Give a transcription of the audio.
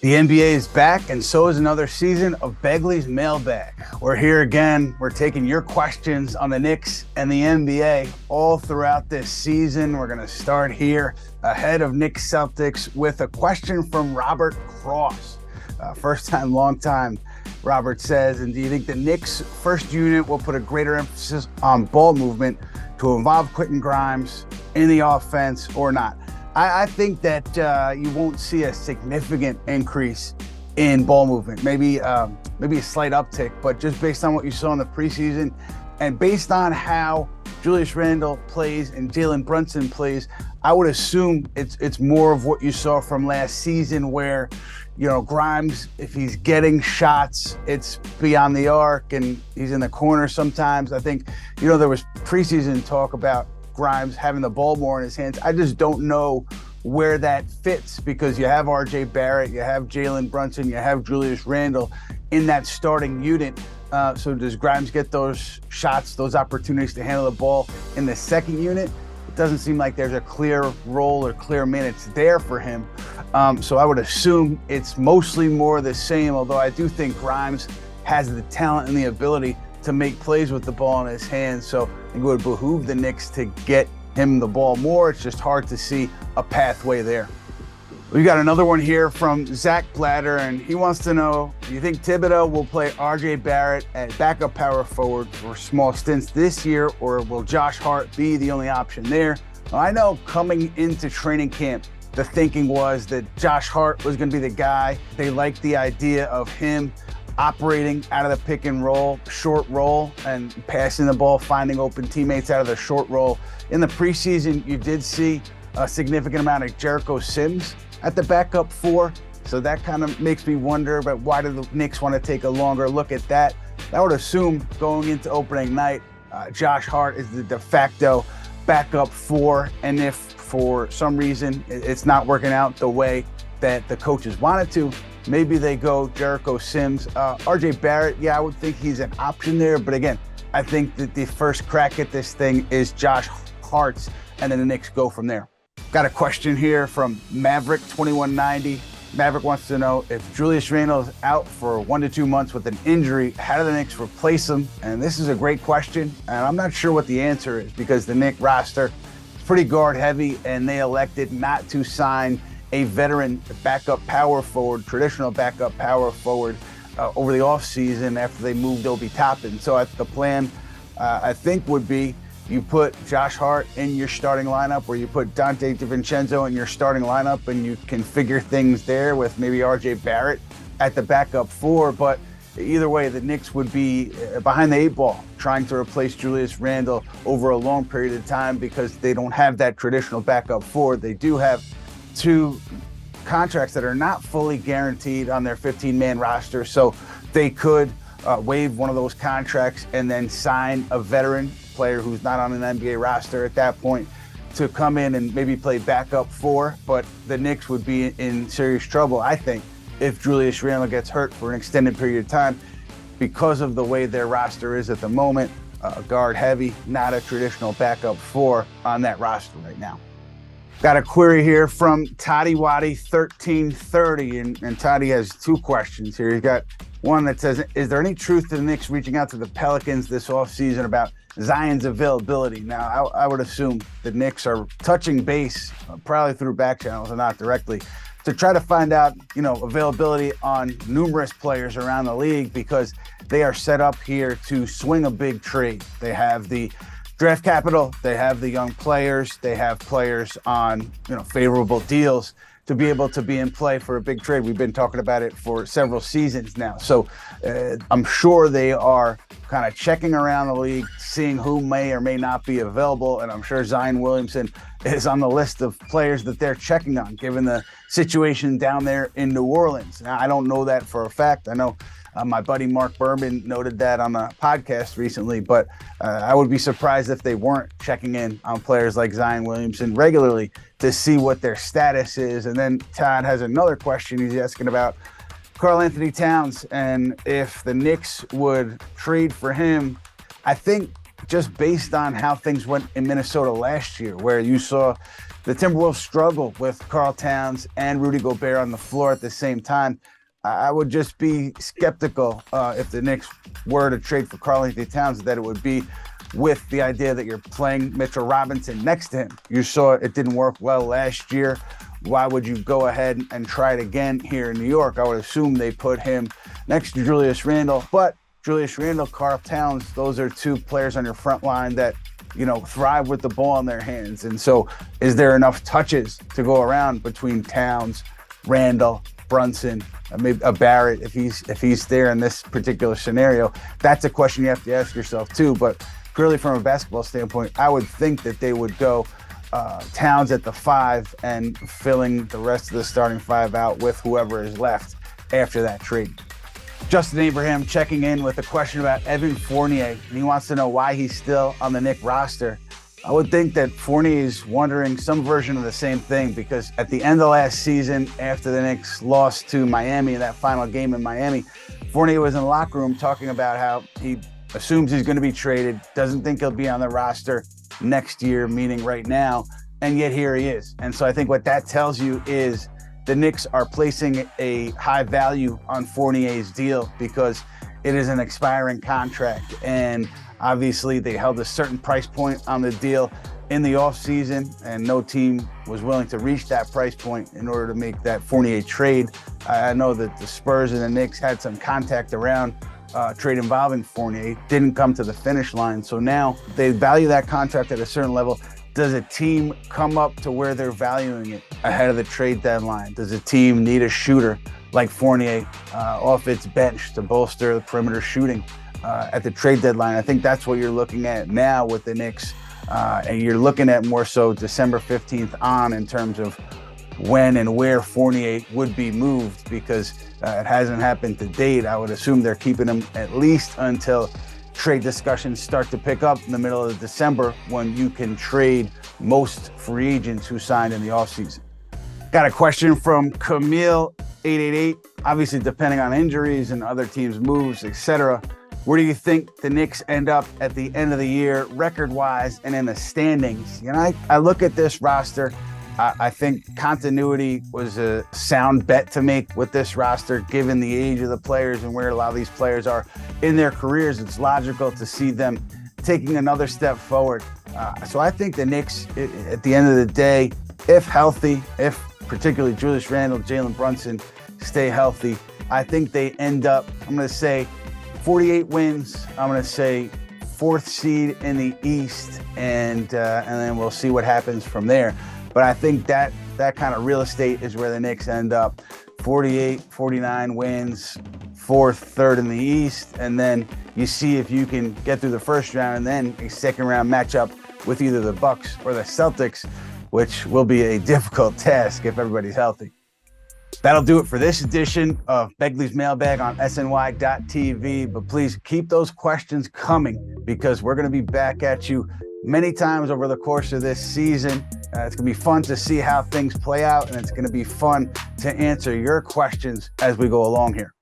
The NBA is back, and so is another season of Begley's Mailbag. We're here again. We're taking your questions on the Knicks and the NBA all throughout this season. We're going to start here ahead of Knicks Celtics with a question from Robert Cross. First time, long time. Robert says, and do you think the Knicks first unit will put a greater emphasis on ball movement to involve Quentin Grimes in the offense or not? I think that you won't see a significant increase in ball movement, maybe a slight uptick, but just based on what you saw in the preseason and based on how Julius Randle plays and Jalen Brunson plays, I would assume it's more of what you saw from last season where, you know, Grimes, if he's getting shots, it's beyond the arc and he's in the corner sometimes. I think, you know, there was preseason talk about Grimes having the ball more in his hands. I just don't know where that fits because you have RJ Barrett, you have Jalen Brunson, you have Julius Randle in that starting unit. So does Grimes get those shots, those opportunities to handle the ball in the second unit? It doesn't seem like there's a clear role or clear minutes there for him. So I would assume it's mostly more the same, although I do think Grimes has the talent and the ability to make plays with the ball in his hands. So I think it would behoove the Knicks to get him the ball more. It's just hard to see a pathway there. We got another one here from Zack Platter, and he wants to know, do you think Thibodeau will play RJ Barrett at backup power forward for small stints this year, or will Josh Hart be the only option there? Well, I know coming into training camp, the thinking was that Josh Hart was going to be the guy. They liked the idea of him operating out of the pick and roll, short roll, and passing the ball, finding open teammates out of the short roll. In the preseason, you did see a significant amount of Jericho Sims at the backup four. So that kind of makes me wonder about why do the Knicks want to take a longer look at that. I would assume going into opening night, Josh Hart is the de facto backup four. And if for some reason it's not working out the way that the coaches wanted to, maybe they go Jericho Sims. RJ Barrett, yeah, I would think he's an option there. But again, I think that the first crack at this thing is Josh Hart's, and then the Knicks go from there. Got a question here from Maverick2190. Maverick wants to know if Julius Randle is out for 1 to 2 months with an injury, how do the Knicks replace him? And this is a great question, and I'm not sure what the answer is because the Knicks roster is pretty guard heavy, and they elected not to sign a veteran backup power forward, traditional backup power forward over the offseason after they moved Obi Toppin. So the plan, I think, would be you put Josh Hart in your starting lineup, or you put Dante DiVincenzo in your starting lineup, and you can figure things there with maybe RJ Barrett at the backup four. But either way, the Knicks would be behind the eight ball trying to replace Julius Randle over a long period of time because they don't have that traditional backup four. They do have two contracts that are not fully guaranteed on their 15-man roster, so they could waive one of those contracts and then sign a veteran player who's not on an NBA roster at that point to come in and maybe play backup four. But the Knicks would be in serious trouble, I think, if Julius Randle gets hurt for an extended period of time because of the way their roster is at the moment, guard heavy, not a traditional backup four on that roster right now. Got a query here from Toddy Waddy 1330, and Toddy has two questions here. He's got one that says, is there any truth to the Knicks reaching out to the Pelicans this offseason about Zion's availability? Now, I would assume the Knicks are touching base, probably through back channels and not directly, to try to find out, you know, availability on numerous players around the league because they are set up here to swing a big trade. They have the draft capital, they have the young players, they have players on, you know, favorable deals to be able to be in play for a big trade. We've been talking about it for several seasons now. So I'm sure they are kind of checking around the league, seeing who may or may not be available. And I'm sure Zion Williamson is on the list of players that they're checking on, given the situation down there in New Orleans. Now, I don't know that for a fact. I know my buddy Mark Berman noted that on a podcast recently, but I would be surprised if they weren't checking in on players like Zion Williamson regularly to see what their status is. And then Todd has another question he's asking about Karl-Anthony Towns and if the Knicks would trade for him. I think just based on how things went in Minnesota last year, where you saw the Timberwolves struggle with Karl Towns and Rudy Gobert on the floor at the same time, I would just be skeptical if the Knicks were to trade for Karl-Anthony Towns, that it would be with the idea that you're playing Mitchell Robinson next to him. You saw it didn't work well last year. Why would you go ahead and try it again here in New York? I would assume they put him next to Julius Randle, but Julius Randle, Karl Towns, those are two players on your front line that, thrive with the ball in their hands. And so is there enough touches to go around between Towns, Randle, Brunson, maybe a Barrett if he's there in this particular scenario? That's a question you have to ask yourself too. But purely from a basketball standpoint, I would think that they would go Towns at the 5 and filling the rest of the starting 5 out with whoever is left after that trade. Justin Abraham checking in with a question about Evan Fournier, and he wants to know why he's still on the Knicks roster. I would think that Fornier is wondering some version of the same thing, because at the end of last season, after the Knicks lost to Miami in that final game in Miami, Fournier was in the locker room talking about how he assumes he's going to be traded, doesn't think he'll be on the roster next year, meaning right now, and yet here he is. And so I think what that tells you is the Knicks are placing a high value on Fournier's deal because it is an expiring contract, and obviously they held a certain price point on the deal in the offseason, and no team was willing to reach that price point in order to make that Fournier trade. I know that the Spurs and the Knicks had some contact around trade involving Fournier, didn't come to the finish line. So now they value that contract at a certain level. Does a team come up to where they're valuing it ahead of the trade deadline? Does a team need a shooter like Fournier off its bench to bolster the perimeter shooting at the trade deadline? I think that's what you're looking at now with the Knicks. And you're looking at more so December 15th on in terms of when and where Fournier would be moved, because it hasn't happened to date. I would assume they're keeping him at least until trade discussions start to pick up in the middle of December, when you can trade most free agents who signed in the offseason. Got a question from Camille888. Obviously, depending on injuries and other teams' moves, etc., where do you think the Knicks end up at the end of the year, record-wise and in the standings? I look at this roster. I think continuity was a sound bet to make with this roster, given the age of the players and where a lot of these players are in their careers. It's logical to see them taking another step forward. So I think the Knicks, at the end of the day, if healthy, if particularly Julius Randle, Jalen Brunson stay healthy, I think they end up, I'm going to say 48 wins. I'm going to say 4th seed in the East, and then we'll see what happens from there. But I think that kind of real estate is where the Knicks end up. 48, 49 wins, 4th, 3rd in the East. And then you see if you can get through the first round, and then a second round matchup with either the Bucks or the Celtics, which will be a difficult task if everybody's healthy. That'll do it for this edition of Begley's Mailbag on SNY.TV. But please keep those questions coming, because we're going to be back at you many times over the course of this season. It's going to be fun to see how things play out, and it's going to be fun to answer your questions as we go along here.